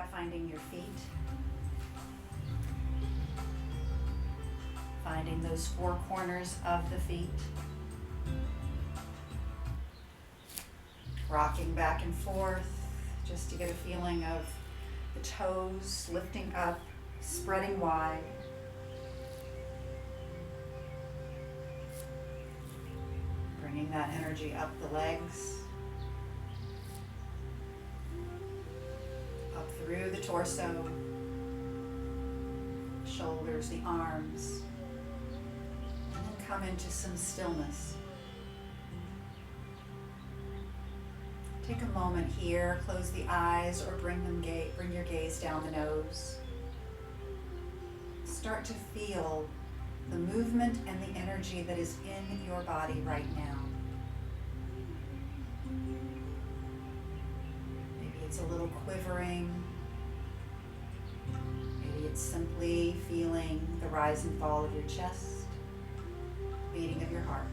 by finding your feet. Finding those four corners of the feet. Rocking back and forth just to get a feeling of the toes lifting up, spreading wide. Bringing that energy up the legs, up through the torso, shoulders, the arms, and then come into some stillness. Take a moment here, close the eyes or bring your gaze down the nose. Start to feel the movement and the energy that is in your body right now. Maybe it's a little quivering. Maybe it's simply feeling the rise and fall of your chest, beating of your heart.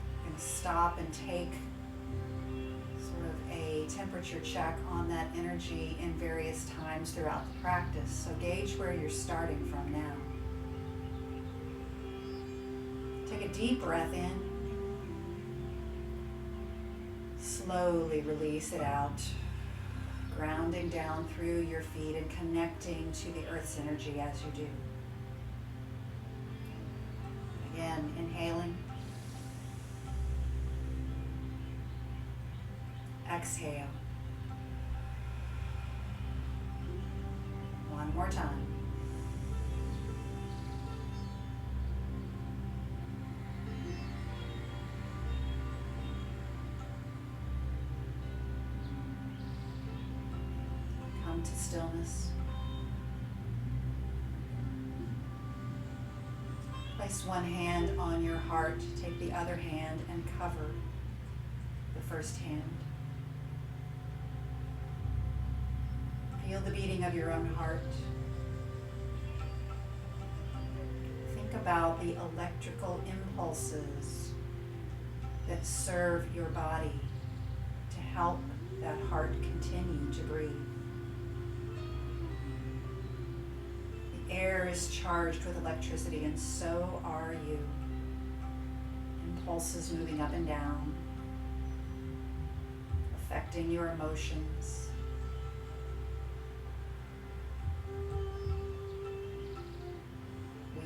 You're going to stop and take sort of a temperature check on that energy in various times throughout the practice. So gauge where you're starting from now. Take a deep breath in. Slowly release it out, grounding down through your feet and connecting to the earth's energy as you do. Again, inhaling. Exhale. One more time. Come to stillness. Place one hand on your heart. Take the other hand and cover the first hand. Feel the beating of your own heart. Think about the electrical impulses that serve your body to help that heart continue to breathe. The air is charged with electricity, and so are you. Impulses moving up and down, affecting your emotions.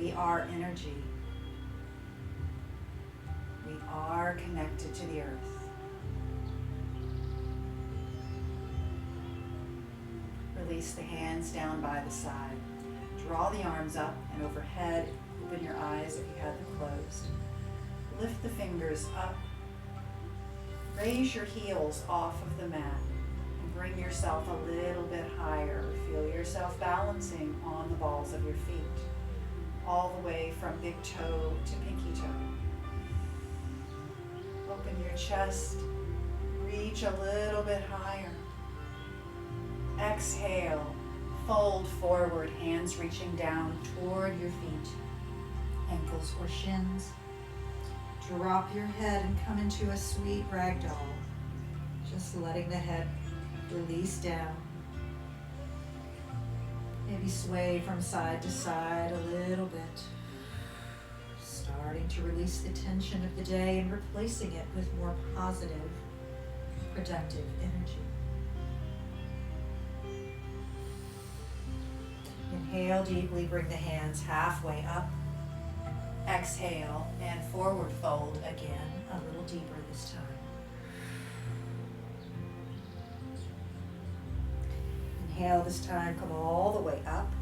We are energy. We are connected to the earth. Release the hands down by the side. Draw the arms up and overhead. Open your eyes if you have them closed. Lift the fingers up. Raise your heels off of the mat and bring yourself a little bit higher. Feel yourself balancing on the balls of your feet, all the way from big toe to pinky toe. Open your chest, reach a little bit higher. Exhale, fold forward, hands reaching down toward your feet, ankles or shins. Drop your head and come into a sweet ragdoll, just letting the head release down. Maybe sway from side to side a little bit. Starting to release the tension of the day and replacing it with more positive, productive energy. Inhale deeply, bring the hands halfway up. Exhale and forward fold again, a little deeper this time. Inhale this time, come all the way up,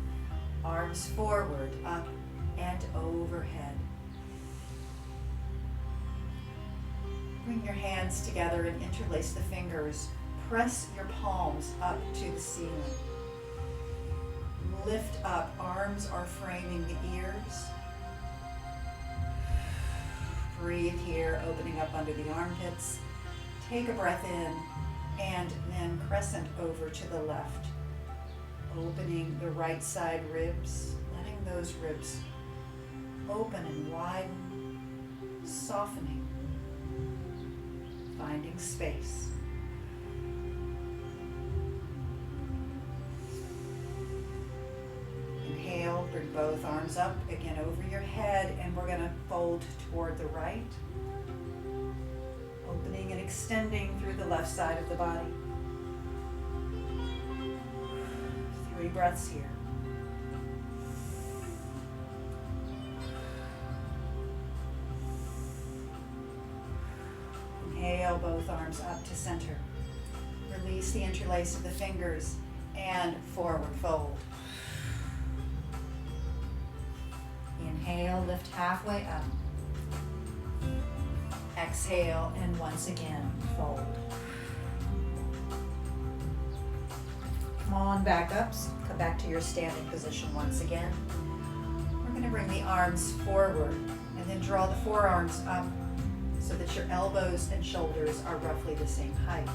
arms forward, up and overhead. Bring your hands together and interlace the fingers. Press your palms up to the ceiling. Lift up, arms are framing the ears. Breathe here, opening up under the armpits. Take a breath in and then crescent over to the left. Opening the right side ribs, letting those ribs open and widen, softening, finding space. Both arms up, again over your head, and we're going to fold toward the right, opening and extending through the left side of the body. 3 breaths here. Inhale, both arms up to center. Release the interlace of the fingers and forward fold. Inhale, lift halfway up. Exhale, and once again, fold. Come on, back up. Come back to your standing position once again. We're going to bring the arms forward and then draw the forearms up so that your elbows and shoulders are roughly the same height.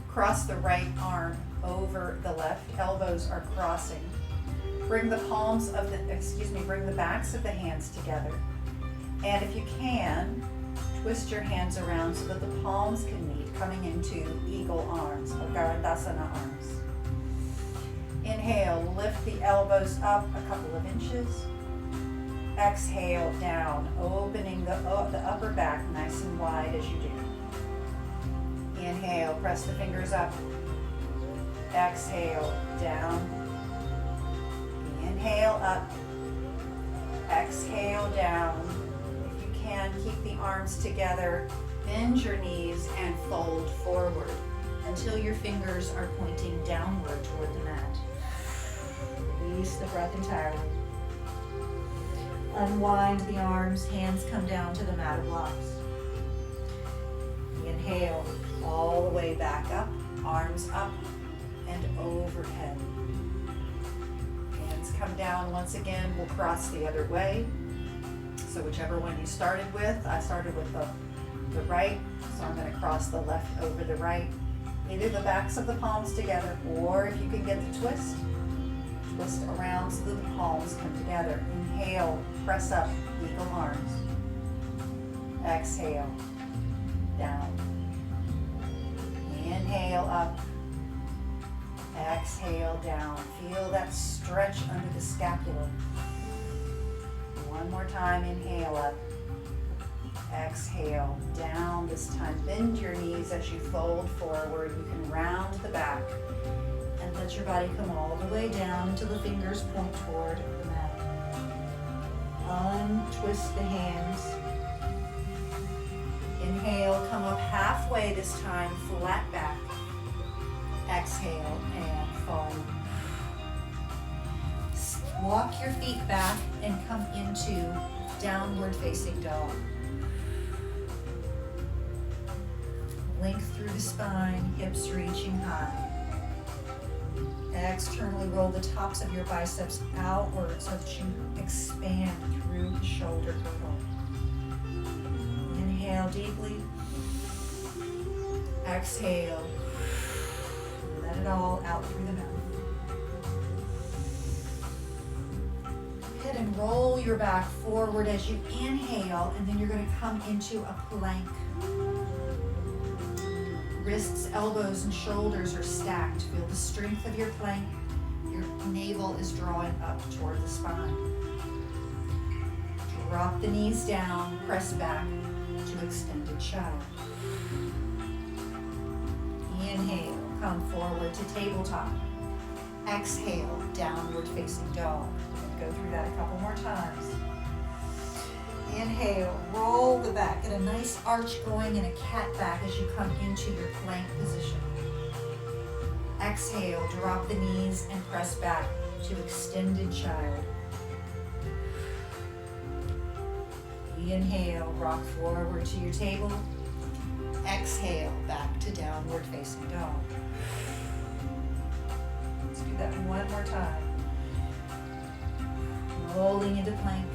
Cross the right arm over the left. Elbows are crossing. Bring the bring the backs of the hands together. And if you can, twist your hands around so that the palms can meet, coming into eagle arms, or Garudasana arms. Inhale, lift the elbows up a couple of inches. Exhale, down, opening the upper back nice and wide as you do. Inhale, press the fingers up. Exhale, down. Inhale, up. Exhale, down. If you can, keep the arms together. Bend your knees and fold forward until your fingers are pointing downward toward the mat. Release the breath entirely. Unwind the arms, hands come down to the mat of blocks. Inhale, all the way back up, arms up and overhead. Hands come down once again, we'll cross the other way. So whichever one you started with, I started with the right, so I'm going to cross the left over the right. Either the backs of the palms together, or if you can get the twist around so that the palms come together. Inhale, press up, eagle arms. Exhale, down. Inhale, up. Exhale, down. Feel that stretch under the scapula. One more time, inhale up. Exhale, down. This time, bend your knees as you fold forward. You can round the back and let your body come all the way down until the fingers point toward the mat. Untwist the hands. Inhale, come up halfway this time, flat back. Exhale and fold. Walk your feet back and come into downward facing dog. Length through the spine, hips reaching high. Externally roll the tops of your biceps outward so that you expand through the shoulder girdle. Inhale deeply. Exhale. Let it all out through the mouth. Go ahead and roll your back forward as you inhale, and then you're going to come into a plank. Wrists, elbows, and shoulders are stacked. Feel the strength of your plank. Your navel is drawing up toward the spine. Drop the knees down, press back to extended child. Inhale, come forward to tabletop. Exhale, downward facing dog. Go through that a couple more times. Inhale, roll the back, get a nice arch going in a cat back as you come into your plank position. Exhale, drop the knees and press back to extended child. Inhale, rock forward to your table. Exhale, back to downward facing dog. Let's do that one more time. Rolling into plank.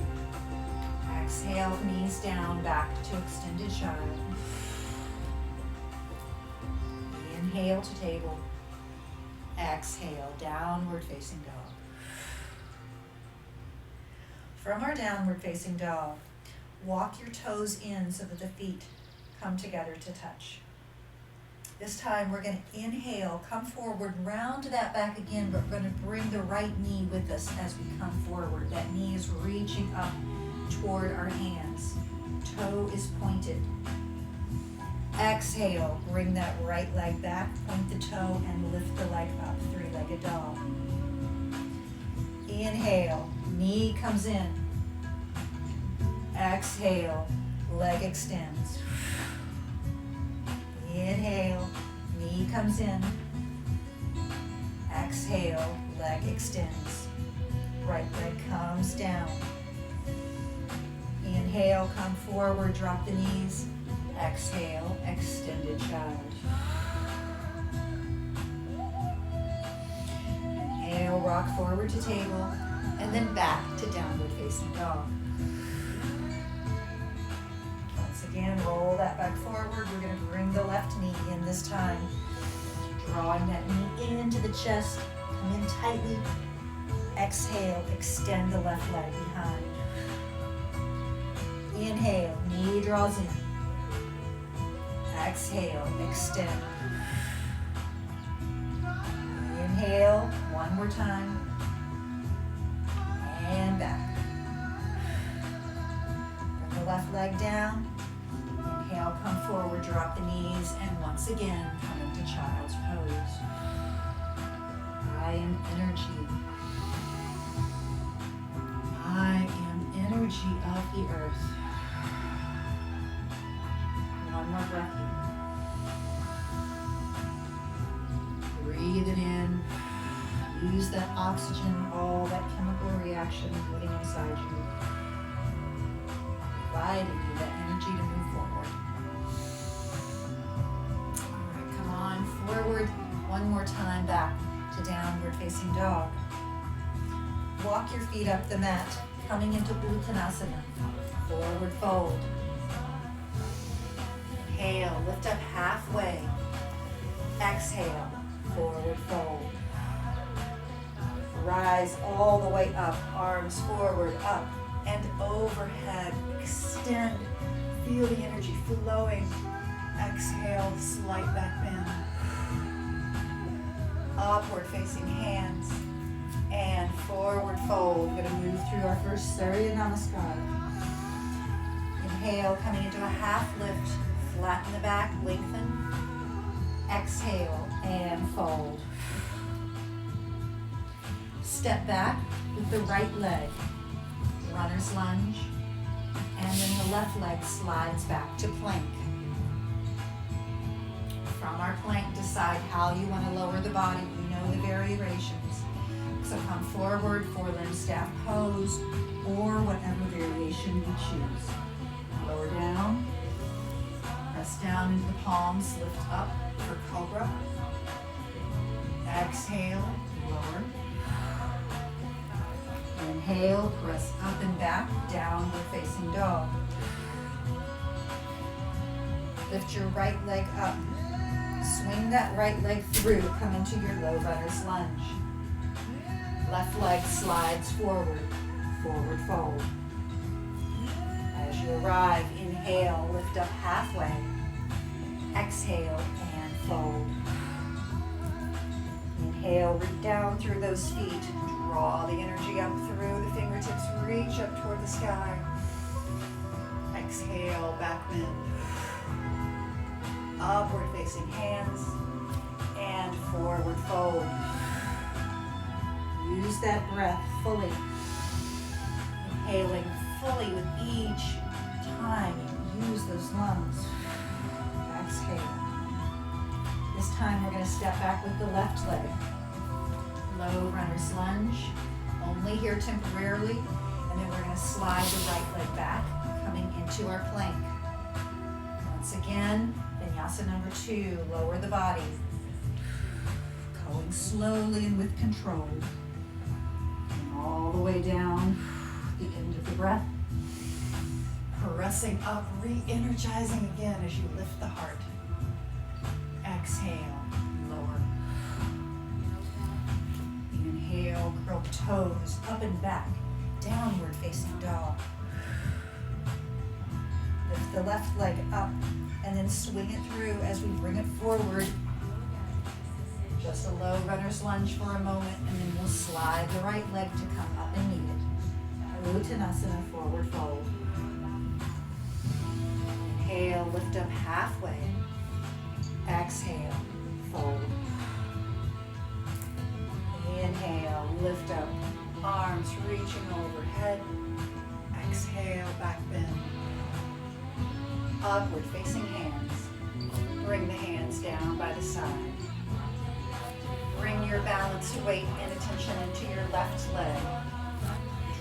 Exhale, knees down, back to extended child. Inhale to table. Exhale, downward facing dog. From our downward facing dog, walk your toes in so that the feet come together to touch. This time we're going to inhale, come forward, round to that back again, but we're going to bring the right knee with us as we come forward. That knee is reaching up toward our hands. Toe is pointed. Exhale, bring that right leg back, point the toe, and lift the leg up, three-legged dog. Inhale, knee comes in. Exhale, leg extends. Inhale, knee comes in. Exhale, leg extends. Right leg comes down. Inhale, come forward, drop the knees. Exhale, extended child. Inhale, rock forward to table, and then back to downward facing dog. Once again, roll that back forward. We're going to bring the left knee in this time. Drawing that knee into the chest. Come in tightly. Exhale, extend the left leg behind. Inhale, knee draws in. Exhale, extend. Inhale, one more time. And back. Bring the left leg down. Inhale, come forward, drop the knees, and once again, come into child's pose. I am energy. I am energy of the earth. One more breath in. Breathe it in. Use that oxygen, all that chemical reaction moving inside you. Providing you that energy to move forward. All right, come on forward. One more time back to downward facing dog. Walk your feet up the mat, coming into Uttanasana. Forward fold. Inhale, lift up halfway. Exhale, forward fold. Rise all the way up, arms forward, up and overhead. Extend, feel the energy flowing. Exhale, slight back bend. Upward facing hands and forward fold. We're going to move through our first Surya Namaskar. Inhale, coming into a half lift. Flatten the back, lengthen. Exhale and fold. Step back with the right leg. Runner's lunge. And then the left leg slides back to plank. From our plank, decide how you want to lower the body. You know the variations. So come forward, four-limb staff pose, or whatever variation you choose. Lower down. Press down into the palms, lift up for cobra. Exhale, lower. Inhale, press up and back, downward facing dog. Lift your right leg up. Swing that right leg through, come into your low runner's lunge. Left leg slides forward, forward fold. As you arrive, inhale, lift up halfway. Exhale and fold. Inhale, root down through those feet. Draw the energy up through the fingertips. Reach up toward the sky. Exhale, back bend. Upward facing hands and forward fold. Use that breath fully. Inhaling fully with each time you use those lungs. Exhale. This time we're going to step back with the left leg. Low runner's lunge. Only here temporarily. And then we're going to slide the right leg back, coming into our plank. Once again, Vinyasa number 2. Lower the body. Going slowly and with control. And all the way down the end of the breath. Pressing up, re-energizing again as you lift the heart. Exhale, lower. Inhale, curl the toes up and back, downward facing dog. Lift the left leg up and then swing it through as we bring it forward. Just a low runner's lunge for a moment, and then we'll slide the right leg to come up and meet it. Uttanasana, forward fold. Inhale, lift up halfway. Exhale, fold. Inhale, lift up, arms reaching overhead. Exhale, back bend. Upward facing hands. Bring the hands down by the side. Bring your balanced weight and attention into your left leg.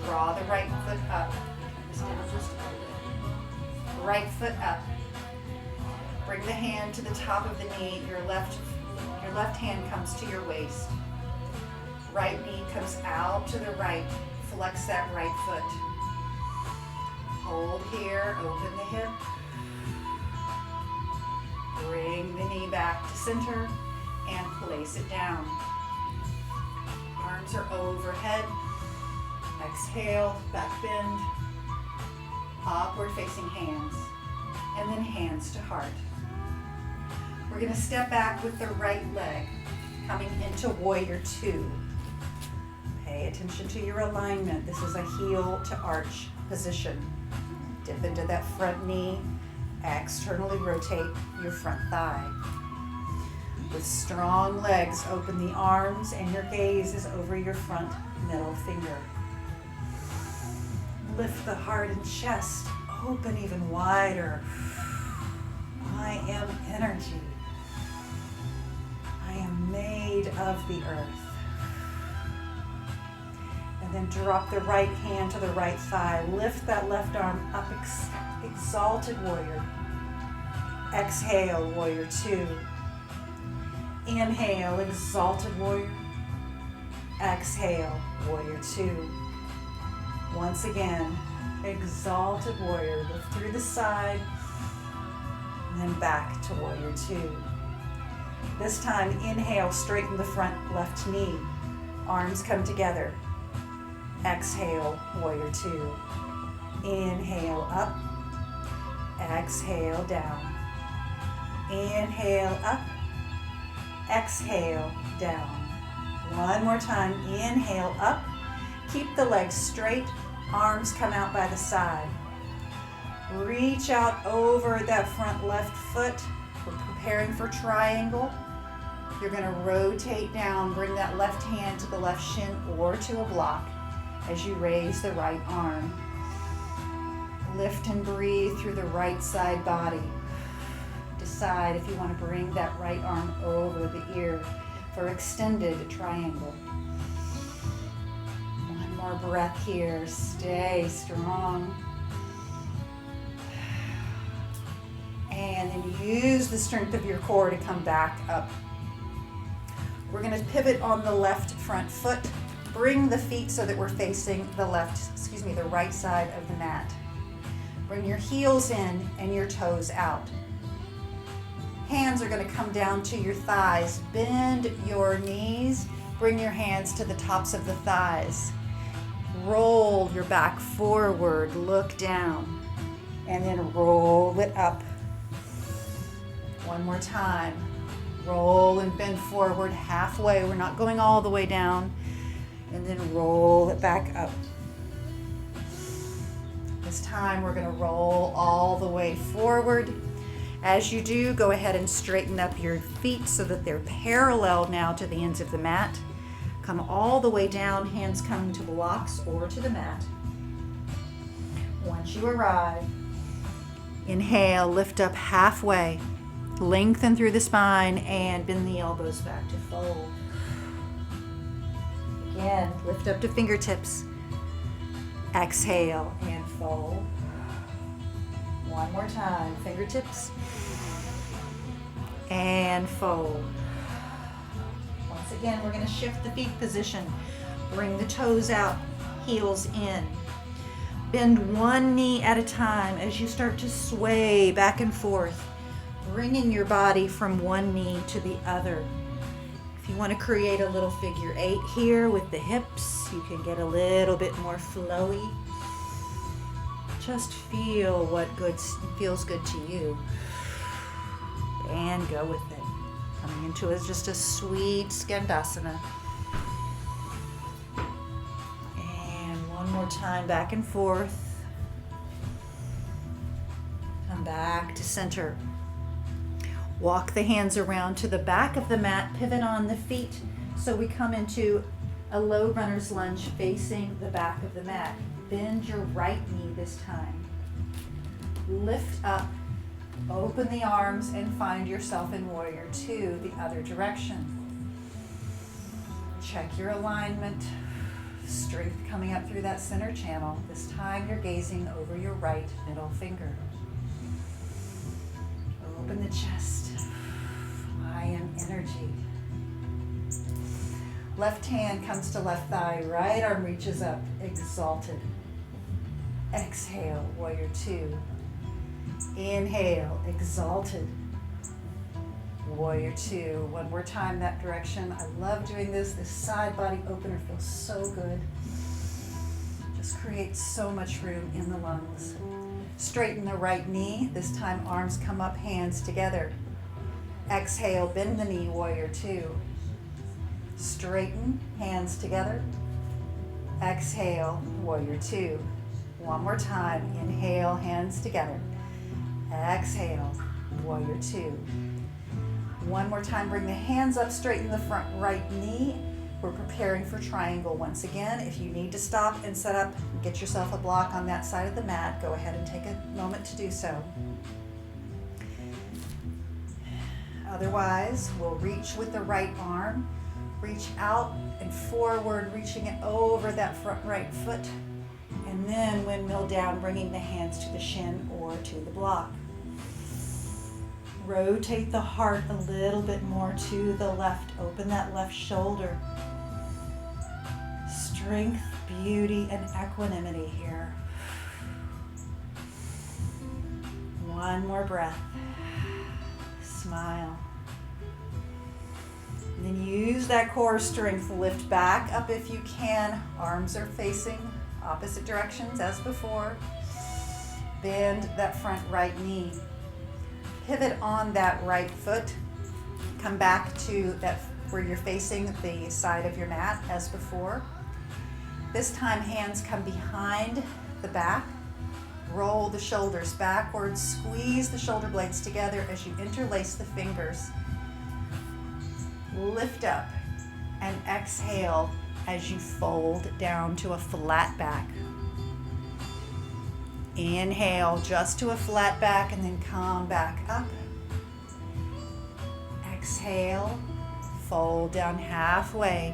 Draw the right foot up. This down just a little bit. Right foot up. Bring the hand to the top of the knee. Your left hand comes to your waist. Right knee comes out to the right. Flex that right foot. Hold here, open the hip. Bring the knee back to center and place it down. Arms are overhead. Exhale, back bend. Upward facing hands. And then hands to heart. We're going to step back with the right leg, coming into Warrior Two. Pay attention to your alignment. This is a heel to arch position. Dip into that front knee. Externally rotate your front thigh. With strong legs, open the arms and your gaze is over your front middle finger. Lift the heart and chest, open even wider. I am energy. I am made of the earth. And then drop the right hand to the right thigh. Lift that left arm up, exalted warrior. Exhale, Warrior Two. Inhale, exalted warrior. Exhale, Warrior Two. Once again, exalted warrior. Lift through the side, and then back to Warrior Two. This time, inhale, straighten the front left knee. Arms come together. Exhale, Warrior Two. Inhale, up. Exhale, down. Inhale, up. Exhale, down. One more time. Inhale, up. Keep the legs straight. Arms come out by the side. Reach out over that front left foot. We're preparing for triangle. You're going to rotate down. Bring that left hand to the left shin or to a block as you raise the right arm. Lift and breathe through the right side body. Decide if you want to bring that right arm over the ear for extended triangle. One more breath here. Stay strong. And then use the strength of your core to come back up. We're going to pivot on the left front foot. Bring the feet so that we're facing the right side of the mat. Bring your heels in and your toes out. Hands are going to come down to your thighs. Bend your knees. Bring your hands to the tops of the thighs. Roll your back forward. Look down. And then roll it up. One more time. Roll and bend forward halfway. We're not going all the way down. And then roll it back up. This time we're going to roll all the way forward. As you do, go ahead and straighten up your feet so that they're parallel now to the ends of the mat. Come all the way down, hands coming to blocks or to the mat. Once you arrive, inhale, lift up halfway. Lengthen through the spine and bend the elbows back to fold. Again, lift up to fingertips. Exhale and fold. One more time, fingertips. And fold. Once again, we're going to shift the feet position. Bring the toes out, heels in. Bend one knee at a time as you start to sway back and forth, bringing your body from one knee to the other. If you want to create a little figure 8 here with the hips, you can get a little bit more flowy. Just feel what feels good to you. and go with it. Coming into just a sweet Skandasana. And one more time, back and forth. Come back to center. Walk the hands around to the back of the mat, pivot on the feet. So we come into a low runner's lunge facing the back of the mat. Bend your right knee this time. Lift up, open the arms, and find yourself in Warrior Two, the other direction. Check your alignment. Strength coming up through that center channel. This time you're gazing over your right middle finger. Open the chest. I am energy. Left hand comes to left thigh, right arm reaches up, exalted. Exhale, Warrior Two. Inhale, exalted. Warrior Two. One more time that direction. I love doing this. This side body opener feels so good. Just creates so much room in the lungs. Straighten the right knee. This time arms come up, hands together. Exhale, bend the knee, Warrior Two. Straighten, hands together. Exhale, Warrior Two. One more time. Inhale, hands together. Exhale, Warrior Two. One more time, bring the hands up, straighten the front right knee. We're preparing for triangle once again. If you need to stop and set up, get yourself a block on that side of the mat, go ahead and take a moment to do so. Otherwise, we'll reach with the right arm, reach out and forward, reaching it over that front right foot, and then windmill down, bringing the hands to the shin or to the block. Rotate the heart a little bit more to the left. Open that left shoulder. Strength, beauty, and equanimity here. One more breath. Smile. And then use that core strength. Lift back up if you can. Arms are facing opposite directions as before. Bend that front right knee. Pivot on that right foot. Come back to that where you're facing the side of your mat as before. This time hands come behind the back. Roll the shoulders backwards. Squeeze the shoulder blades together as you interlace the fingers. Lift up and exhale as you fold down to a flat back. Inhale just to a flat back and then come back up. Exhale, fold down halfway.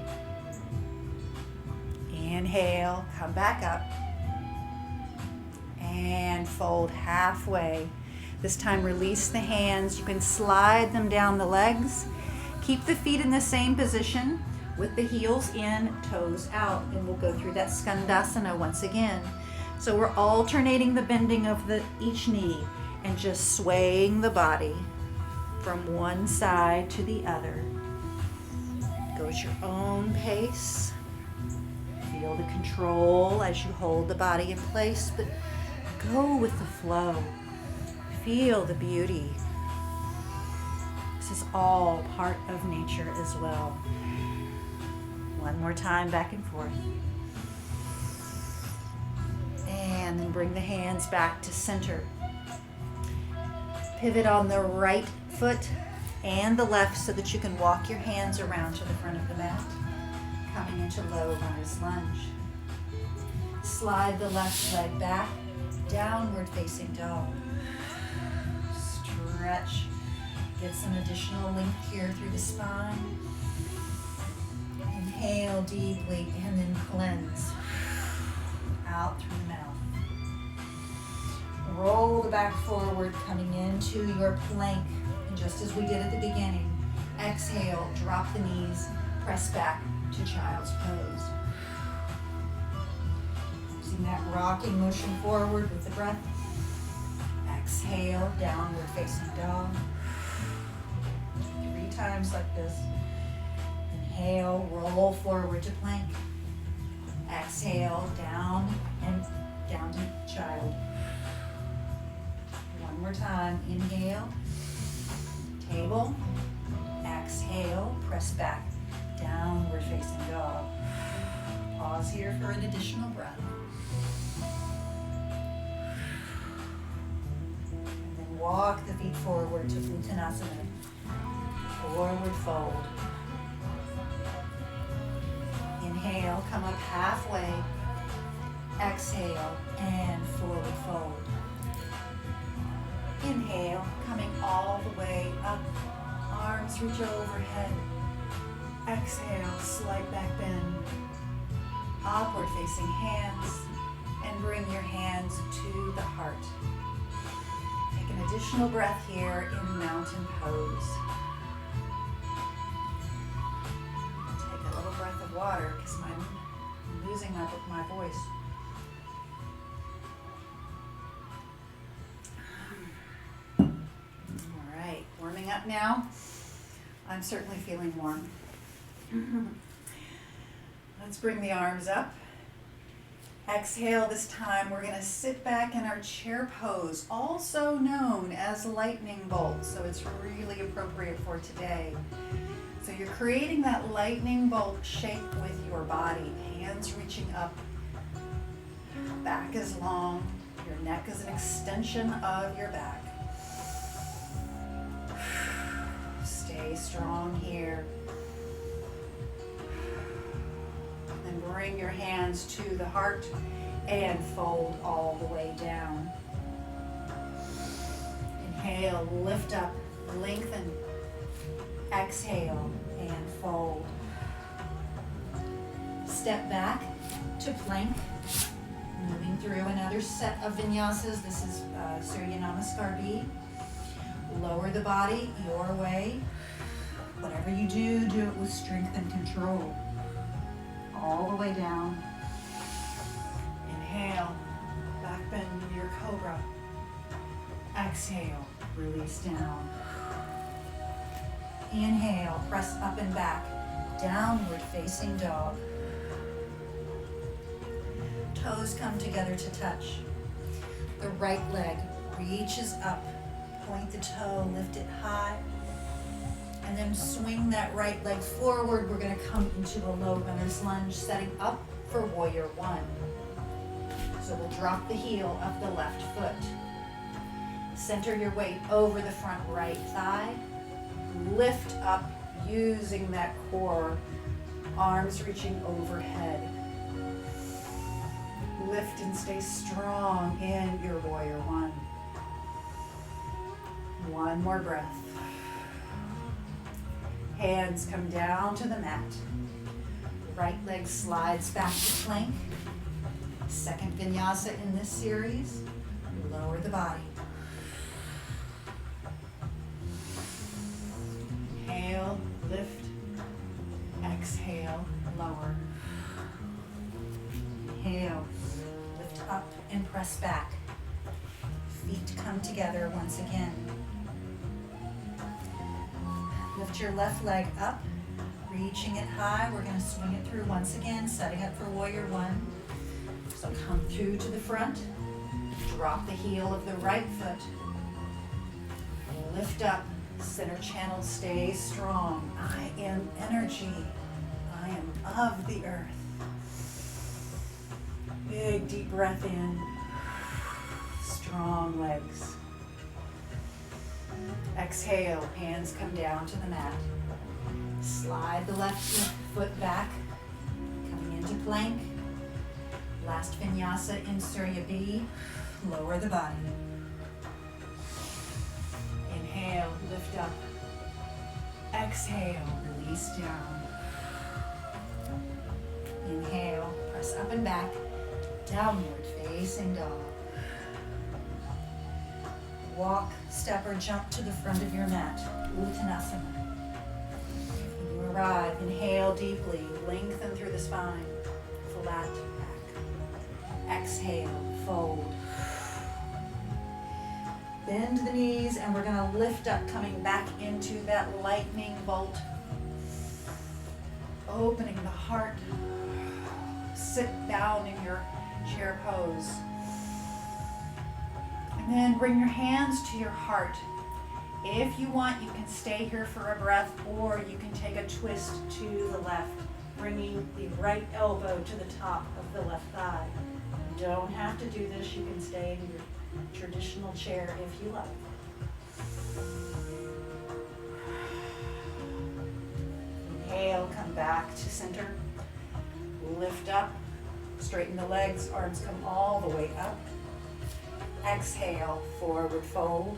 Inhale, come back up. And fold halfway. This time release the hands. You can slide them down the legs. Keep the feet in the same position with the heels in, toes out. And we'll go through that Skandasana once again. So we're alternating the bending of each knee and just swaying the body from one side to the other. Go at your own pace. Feel the control as you hold the body in place, but go with the flow. Feel the beauty. This is all part of nature as well. One more time, back and forth. And then bring the hands back to center. Pivot on the right foot and the left so that you can walk your hands around to the front of the mat. Coming into low runner's lunge. Slide the left leg back, downward facing dog. Stretch. Get some additional length here through the spine. Inhale deeply and then cleanse. Out through the mouth. Roll the back forward, coming into your plank. And just as we did at the beginning, exhale, drop the knees, press back to child's pose. Using that rocking motion forward with the breath. Exhale, downward facing dog. 3 times like this. Inhale, roll forward to plank. Exhale, down and down to child. One more time. Inhale. table. Exhale, press back, downward facing dog. Pause here for an additional breath. And then walk the feet forward to Uttanasana. Forward fold. Inhale, come up halfway. Exhale, and forward fold. Inhale, coming all the way up. Arms reach overhead. Exhale, slight back bend. Upward facing hands. And bring your hands to the heart. Take an additional breath here in mountain pose. Take a little breath of water because I'm losing my voice. All right, warming up now. I'm certainly feeling warm. Let's bring the arms up. Exhale this time. We're going to sit back in our chair pose, also known as lightning bolt. So it's really appropriate for today. So you're creating that lightning bolt shape with your body. Hands reaching up. Back is long. Your neck is an extension of your back. Stay strong here. Then bring your hands to the heart and fold all the way down. Inhale, lift up, lengthen. Exhale and fold. Step back to plank. Moving through another set of vinyasas. This is Surya Namaskar B. Lower the body your way. Whatever you do, do it with strength and control. All the way down. Inhale, back bend into your cobra. Exhale, release down. Inhale, press up and back. Downward facing dog. Toes come together to touch. The right leg reaches up. Point the toe, lift it high. And then swing that right leg forward. We're going to come into a low runner's lunge, setting up for warrior one. So we'll drop the heel of the left foot. Center your weight over the front right thigh. Lift up using that core. Arms reaching overhead. Lift and stay strong in your warrior one. One more breath. Hands come down to the mat. Right leg slides back to plank. Second vinyasa in this series. Lower the body. Inhale, lift. Exhale, lower. Inhale, lift up and press back. Feet come together once again. Lift your left leg up, reaching it high. We're going to swing it through once again, setting up for warrior one. So come through to the front. Drop the heel of the right foot. Lift up. Center channel stays strong. I am energy. I am of the earth. Big deep breath in. Strong legs. Exhale, hands come down to the mat. Slide the left foot back, coming into plank. Last vinyasa in Surya B. Lower the body. Inhale, lift up. Exhale, release down. Inhale, press up and back. Downward facing dog. Walk, step, or jump to the front of your mat. Uttanasana. When you arrive, inhale deeply, lengthen through the spine. Flat back. Exhale, fold. Bend the knees, and we're going to lift up, coming back into that lightning bolt. Opening the heart. Sit down in your chair pose. And then bring your hands to your heart. If you want, you can stay here for a breath, or you can take a twist to the left, bringing the right elbow to the top of the left thigh. You don't have to do this. You can stay in your traditional chair if you like. Inhale, come back to center. Lift up, straighten the legs, arms come all the way up. Exhale, forward fold.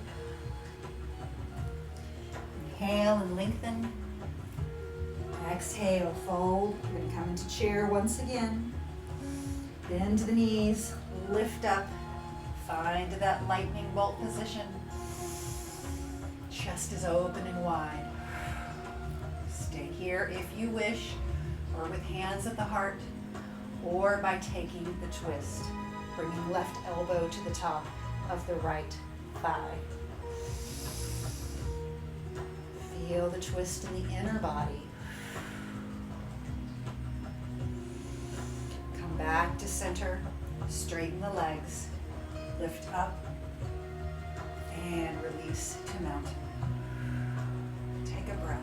Inhale and lengthen. Exhale, fold. You're going to come into chair once again. Bend the knees, lift up, find that lightning bolt position. Chest is open and wide. Stay here if you wish, or with hands at the heart, or by taking the twist, bringing left elbow to the top of the right thigh. Feel the twist in the inner body. Come back to center, straighten the legs, lift up, and release to mountain. Take a breath.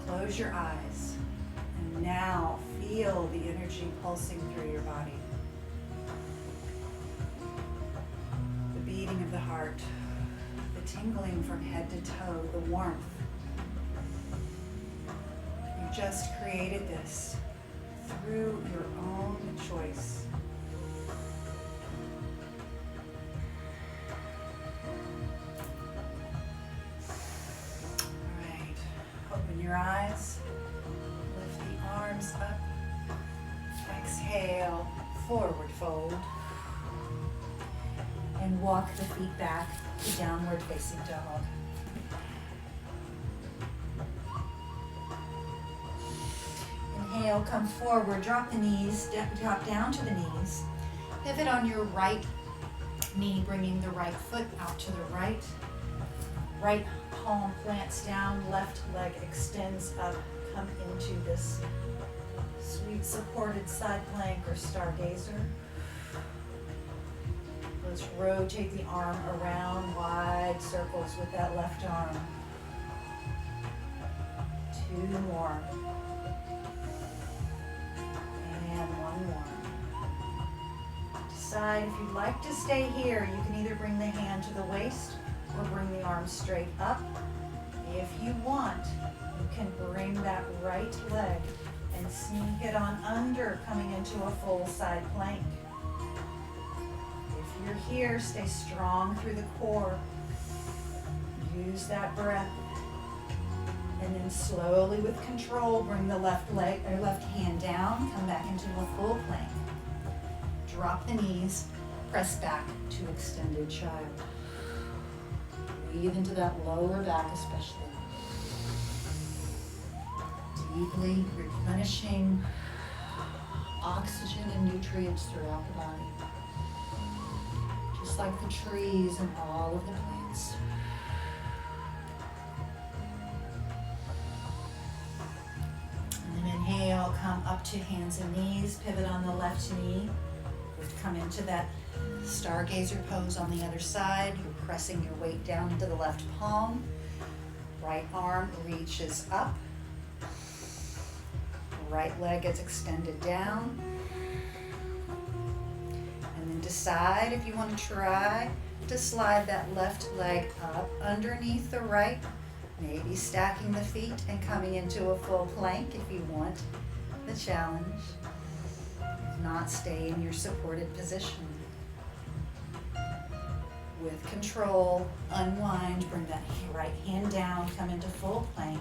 Close your eyes, and now feel the energy pulsing through your body. The beating of the heart, the tingling from head to toe, the warmth. You just created this through your own choice. All right, open your eyes, lift the arms up, exhale, forward fold, and walk the feet back to downward facing dog. Inhale, come forward, drop the knees, drop down to the knees. Pivot on your right knee, bringing the right foot out to the right. Right palm plants down, left leg extends up. Come into this sweet supported side plank or stargazer. Let's rotate the arm around, wide circles with that left arm. 2 more. And 1 more. Decide if you'd like to stay here. You can either bring the hand to the waist or bring the arm straight up. If you want, you can bring that right leg and sneak it on under, coming into a full side plank. If you're here, stay strong through the core. Use that breath. And then slowly with control, bring the left leg or left hand down, come back into a full plank. Drop the knees, press back to extended child. Breathe into that lower back especially. Deeply replenishing oxygen and nutrients throughout the body. Just like the trees and all of the plants. And then inhale, come up to hands and knees, pivot on the left knee. Come into that stargazer pose on the other side. You're pressing your weight down into the left palm. Right arm reaches up. Right leg gets extended down. And then decide if you want to try to slide that left leg up underneath the right. Maybe stacking the feet and coming into a full plank if you want the challenge. If not, stay in your supported position. With control, unwind, bring that right hand down, come into full plank,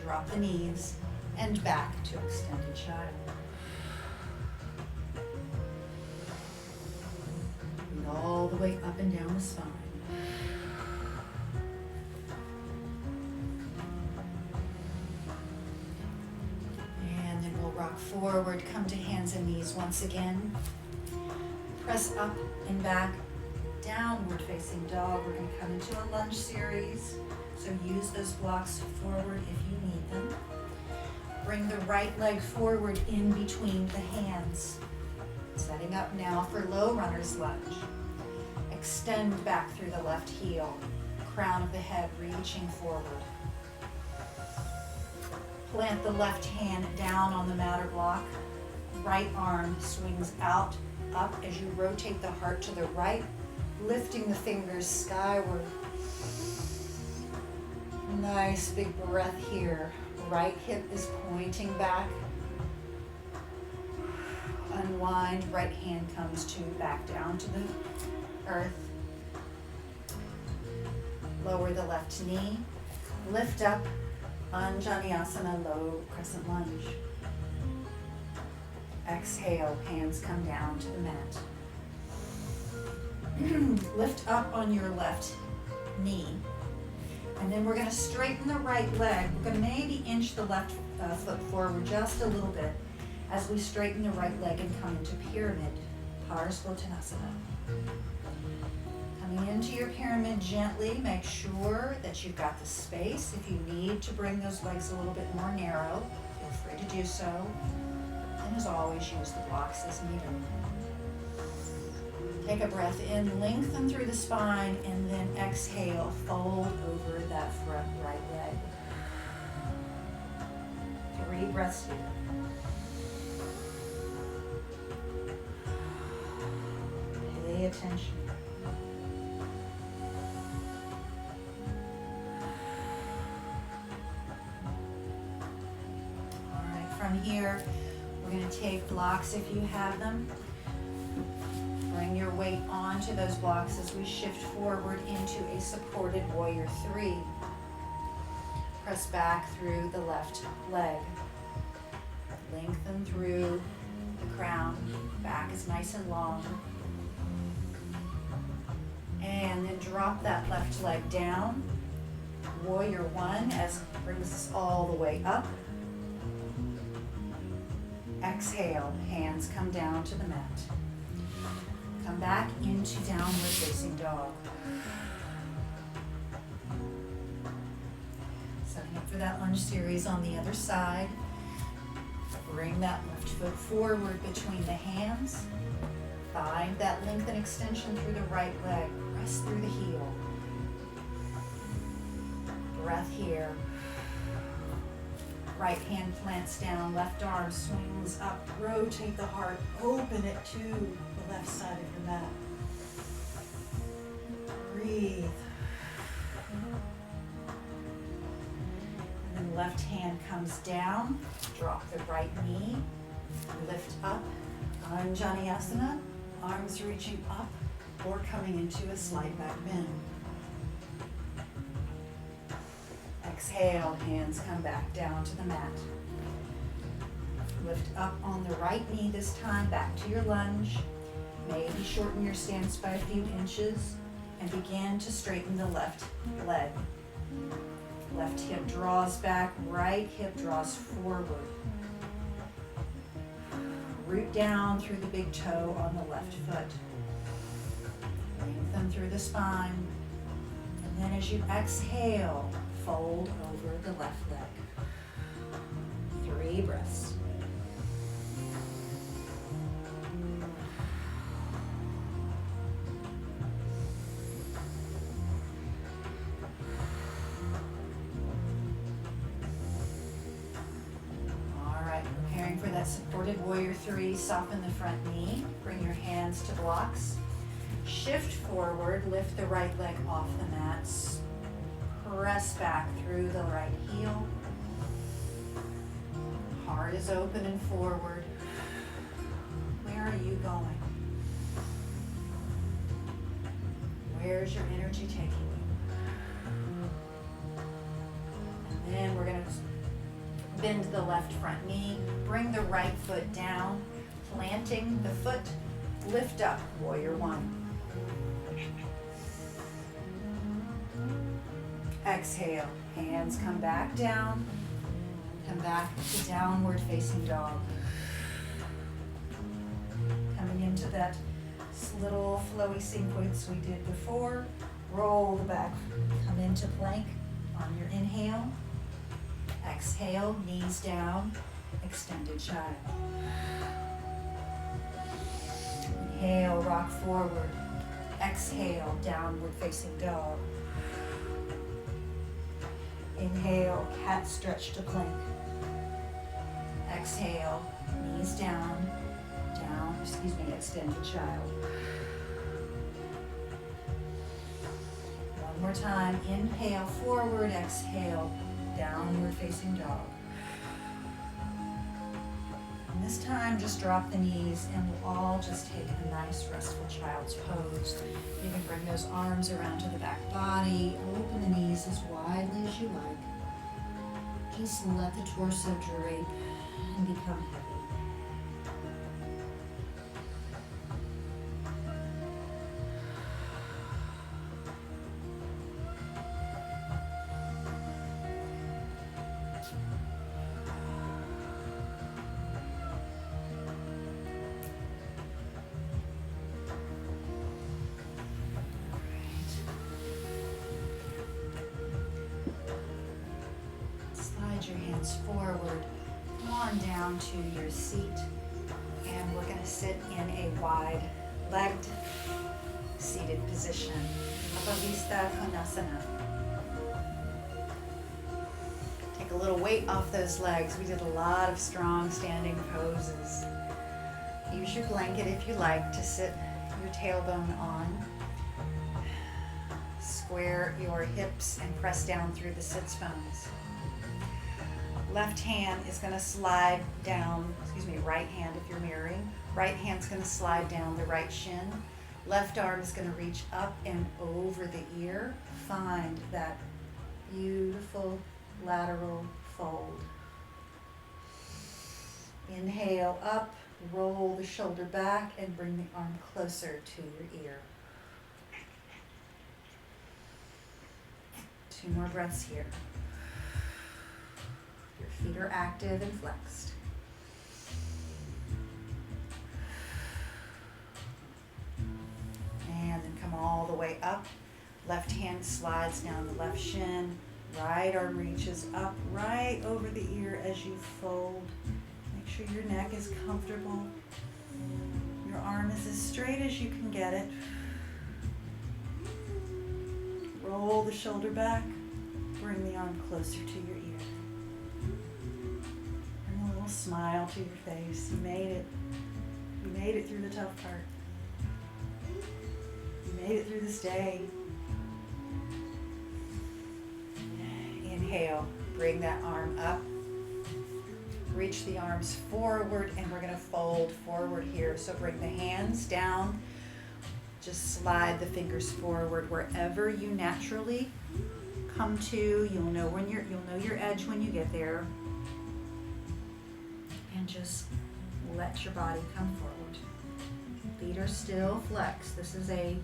drop the knees, and back to extended child. Breathe all the way up and down the spine. And then we'll rock forward, come to hands and knees once again. Press up and back, downward facing dog. We're going to come into a lunge series, so use those blocks forward if you need them. Bring the right leg forward in between the hands. Setting up now for low runner's lunge. Extend back through the left heel. crown of the head reaching forward. Plant the left hand down on the mat or block. Right arm swings out, up as you rotate the heart to the right, lifting the fingers skyward. Nice big breath here. Right hip is pointing back. Unwind, right hand comes to back down to the earth. Lower the left knee. Lift up, Anjaneyasana, low crescent lunge. Exhale, hands come down to the mat. Lift up on your left knee. And then we're going to straighten the right leg. We're going to maybe inch the left foot forward just a little bit as we straighten the right leg and come into pyramid, Parsvottanasana. Coming into your pyramid gently, make sure that you've got the space. If you need to bring those legs a little bit more narrow, feel free to do so. And as always, use the blocks as needed. Take a breath in, lengthen through the spine, and then exhale, fold over that front right leg. 3 breaths here. Pay attention. All right, from here, we're going to take blocks if you have them. Bring your weight onto those blocks as we shift forward into a supported warrior 3. Press back through the left leg. Lengthen through the crown. Back is nice and long. And then drop that left leg down. Warrior 1 as it brings us all the way up. Exhale, hands come down to the mat. Come back into downward facing dog. Setting up for that lunge series on the other side. Bring that left foot forward between the hands. Find that length and extension through the right leg. Press through the heel. Breath here. Right hand plants down, left arm swings up. Rotate the heart, open it to the left side of your mat. Breathe. And then left hand comes down. Drop the right knee. Lift up. Anjaneyasana. Arms reaching up or coming into a slight back bend. Exhale, hands come back down to the mat. Lift up on the right knee this time, back to your lunge. Maybe shorten your stance by a few inches and begin to straighten the left leg. Left hip draws back, right hip draws forward. Root down through the big toe on the left foot. Lengthen through the spine. And then as you exhale, fold over the left leg. 3 breaths. All right, preparing for that supported warrior 3, soften the front knee, bring your hands to blocks. Shift forward, lift the right leg off the mat. Press back through the right heel. Heart is open and forward. Where are you going? Where's your energy taking you? And then we're going to bend the left front knee. Bring the right foot down, planting the foot. Lift up, warrior 1. Exhale, hands come back down, come back to downward facing dog. Coming into that little flowy sequence we did before, roll the back, come into plank on your inhale. Exhale, knees down, extended child. Inhale, rock forward. Exhale, downward facing dog. Inhale, cat stretch to plank. Exhale, knees down, extend to child. One more time, inhale, forward, exhale, downward facing dog. And this time, just drop the knees and we'll all just take a nice restful child's pose. You can bring those arms around to the back body, open the knees as widely as you like. Just let the torso drape and become heavy. Your hands forward, come on down to your seat, and we're going to sit in a wide-legged seated position, Upavista Konasana. Take a little weight off those legs. We did a lot of strong standing poses. Use your blanket if you like to sit your tailbone on. Square your hips and press down through the sits bones. Left hand is going to slide down, right hand if you're mirroring. Right hand's going to slide down the right shin. Left arm is going to reach up and over the ear. Find that beautiful lateral fold. Inhale up, roll the shoulder back and bring the arm closer to your ear. 2 more breaths here. Your feet are active and flexed. And then come all the way up. Left hand slides down the left shin. Right arm reaches up right over the ear as you fold. Make sure your neck is comfortable. Your arm is as straight as you can get it. Roll the shoulder back. Bring the arm closer to your ear. Smile to your face. You made it. You made it through the tough part. You made it through this day. Inhale. Bring that arm up. Reach the arms forward and we're going to fold forward here. So bring the hands down. Just slide the fingers forward wherever you naturally come to. You'll know your edge when you get there. And just let your body come forward. Feet are still flexed. This is a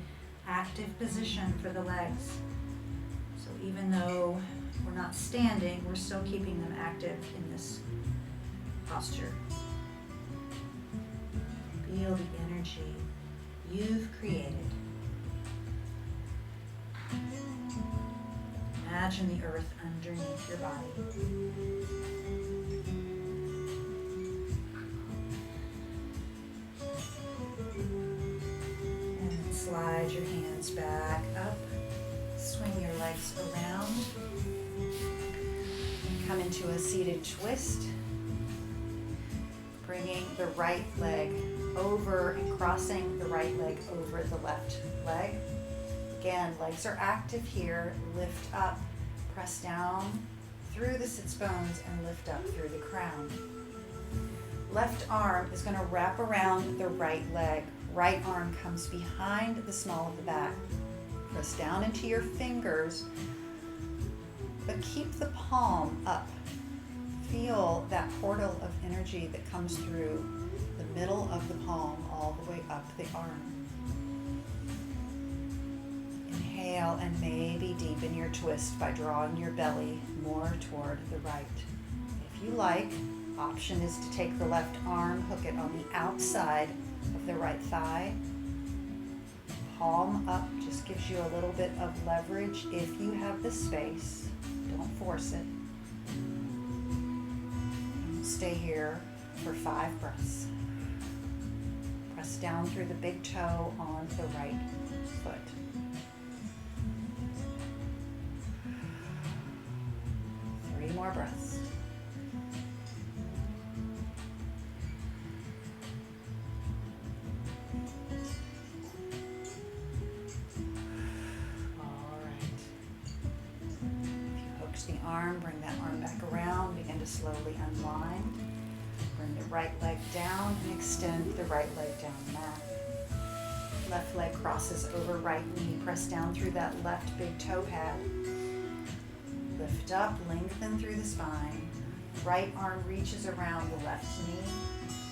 active position for the legs. So even though we're not standing, we're still keeping them active in this posture. Feel the energy you've created. Imagine the earth underneath your body. Slide your hands back up, swing your legs around, and come into a seated twist, bringing the right leg over and crossing the right leg over the left leg. Again, legs are active here. Lift up, press down through the sits bones and lift up through the crown. Left arm is going to wrap around the right leg. Right arm comes behind the small of the back. Press down into your fingers, but keep the palm up. Feel that portal of energy that comes through the middle of the palm all the way up the arm. Inhale and maybe deepen your twist by drawing your belly more toward the right. If you like, option is to take the left arm, hook it on the outside of the right thigh. Palm up just gives you a little bit of leverage if you have the space. Don't force it. Stay here for 5 breaths. Press down through the big toe on the right foot. arm, bring that arm back around, begin to slowly unwind. Bring the right leg down and extend the right leg down the mat. Left leg crosses over right knee, press down through that left big toe pad. Lift up, lengthen through the spine. Right arm reaches around the left knee.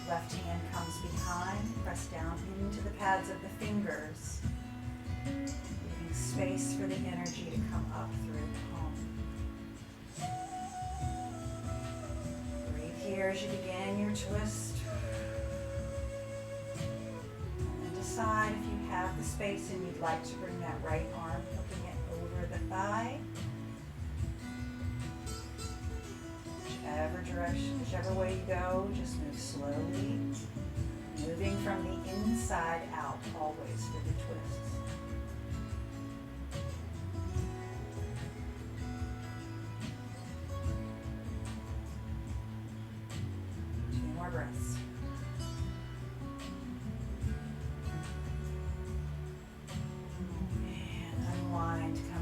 Left hand comes behind, press down into the pads of the fingers. Leaving space for the energy to come up through the palm. Breathe here as you begin your twist. Decide if you have the space and you'd like to bring that right arm, hooking it over the thigh. Whichever direction, whichever way you go, just move slowly. Moving from the inside out always for the twists. 2 more breaths.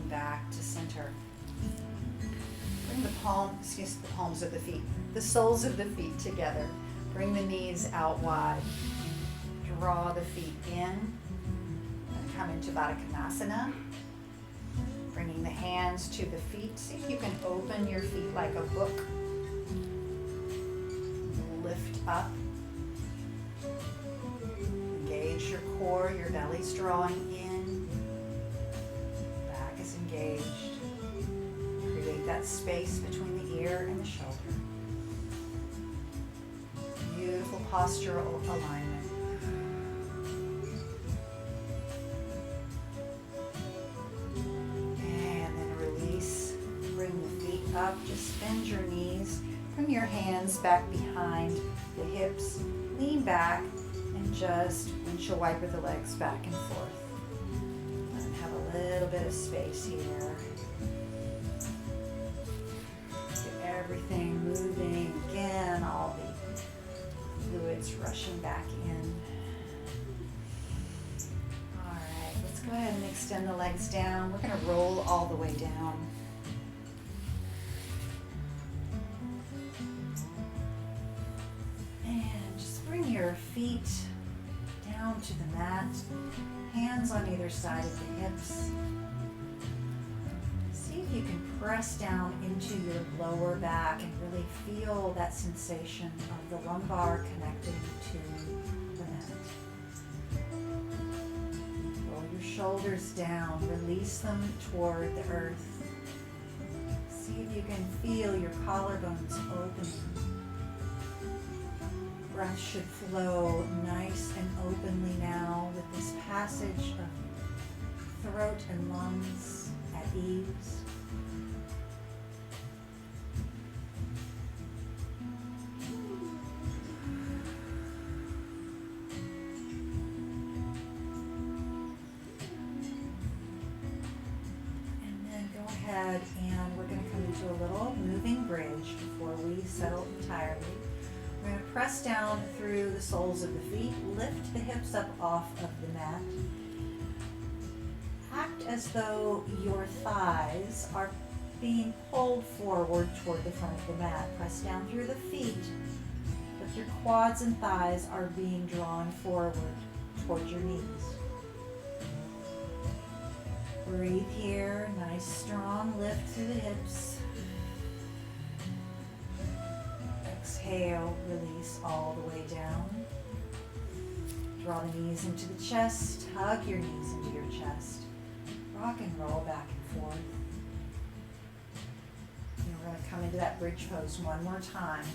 Back to center. Bring the palms of the feet, the soles of the feet together. Bring the knees out wide. Draw the feet in and come into Baddha Konasana. Bringing the hands to the feet. See if you can open your feet like a book. Lift up. Engage your core, your belly's drawing in. Engaged. Create that space between the ear and the shoulder. Beautiful postural alignment. And then release. Bring the feet up. Just bend your knees. Bring your hands back behind the hips. Lean back and just windshield wiper the legs back and forth. Little bit of space here. Get everything moving again, all the fluids rushing back in. All right, let's go ahead and extend the legs down. We're going to roll all the way down. And just bring your feet down to the mat. Hands on either side of the hips. See if you can press down into your lower back and really feel that sensation of the lumbar connecting to the mat. Roll your shoulders down, release them toward the earth. See if you can feel your collarbones opening. Breath should flow nice and openly now with this passage of throat and lungs at ease. And then go ahead and we're going to come into a little moving bridge before we settle entirely. We're going to press down through the soles of the feet, lift the hips up off of the mat. Act as though your thighs are being pulled forward toward the front of the mat. Press down through the feet, but your quads and thighs are being drawn forward toward your knees. Breathe here, nice strong lift through the hips. Exhale, release all the way down. Draw the knees into the chest, hug your knees into your chest. Rock and roll back and forth. And we're going to come into that bridge pose one more time.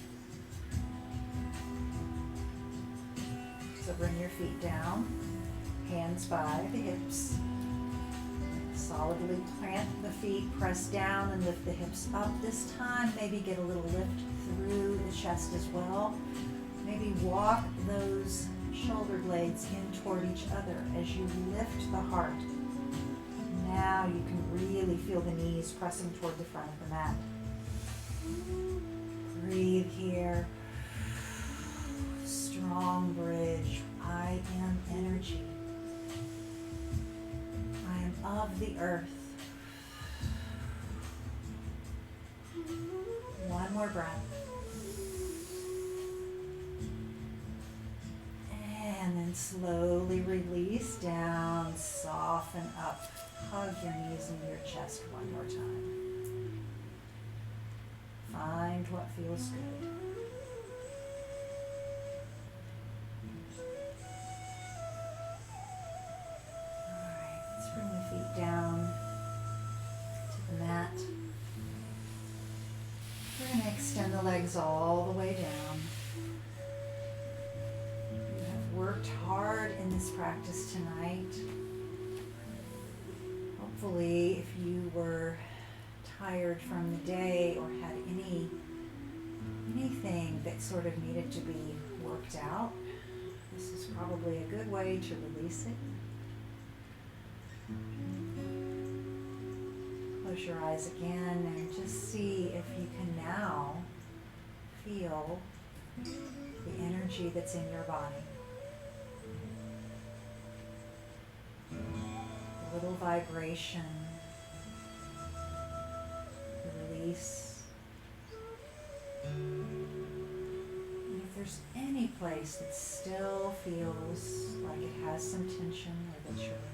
So bring your feet down, hands by the hips. Solidly plant the feet, press down and lift the hips up. This time, maybe get a little lift through the chest as well. Maybe walk those shoulder blades in toward each other as you lift the heart. Now you can really feel the knees pressing toward the front of the mat. Breathe here. Strong bridge. I am energy. I am of the earth. more breath. And then slowly release down, soften up. Hug your knees into your chest one more time. Find what feels good. Alright, let's bring the feet down to the mat. We're going to extend the legs all the way down. You have worked hard in this practice tonight. Hopefully, if you were tired from the day or had anything that sort of needed to be worked out, this is probably a good way to release it. Close your eyes again and just see if you can now feel the energy that's in your body. A little vibration, the release. And if there's any place that still feels like it has some tension or that you're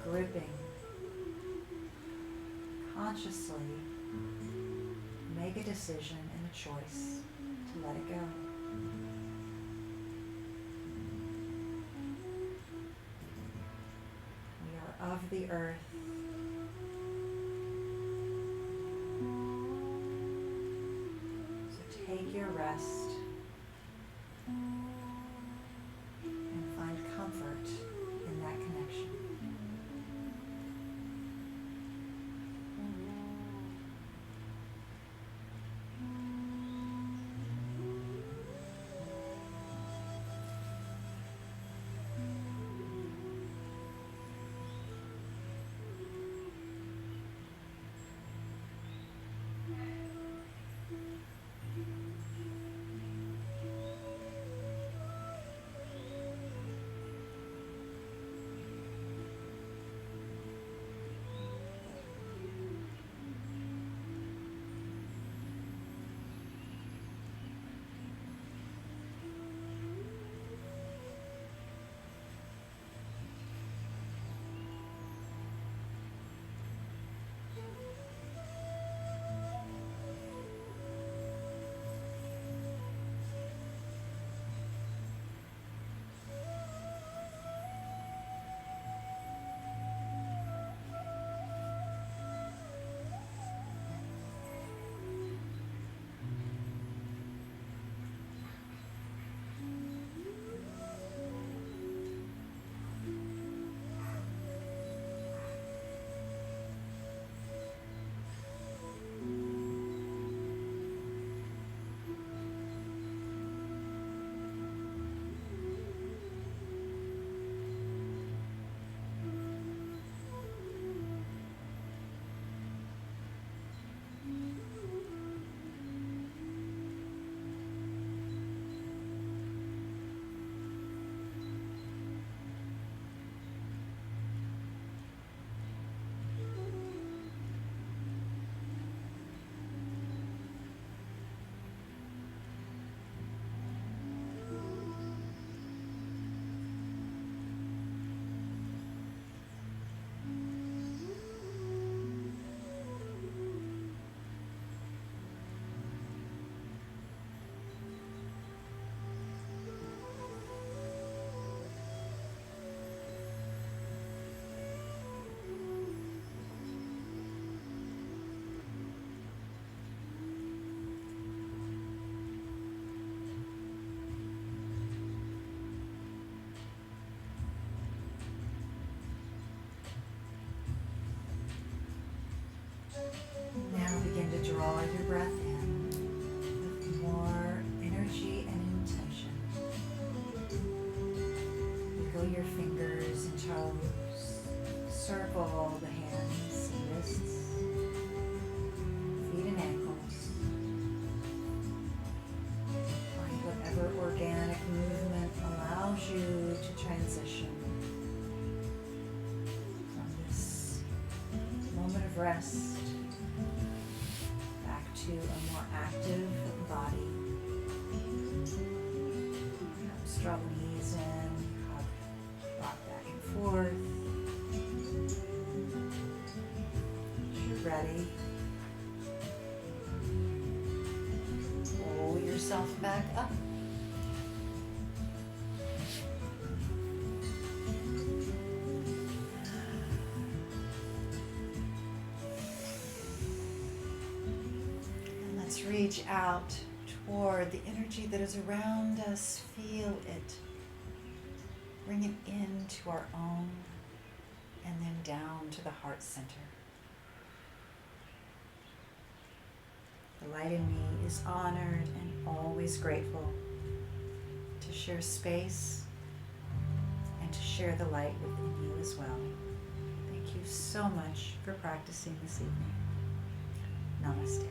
gripping, consciously make a decision and a choice to let it go. We are of the earth. So take your rest and find comfort in that connection. Now begin to draw your breath in with more energy and intention. Wiggle your fingers and toes. Circle the hands and wrists, feet and ankles. Find whatever organic movement allows you to transition from this moment of rest back to a more active body. Straw the knees in, rock back and forth. If you're ready, pull yourself back up. And let's reach out toward the energy that is around us. Feel it. Bring it into our own and then down to the heart center. The light in me is honored and always grateful to share space and to share the light within you as well. Thank you so much for practicing this evening. Namaste.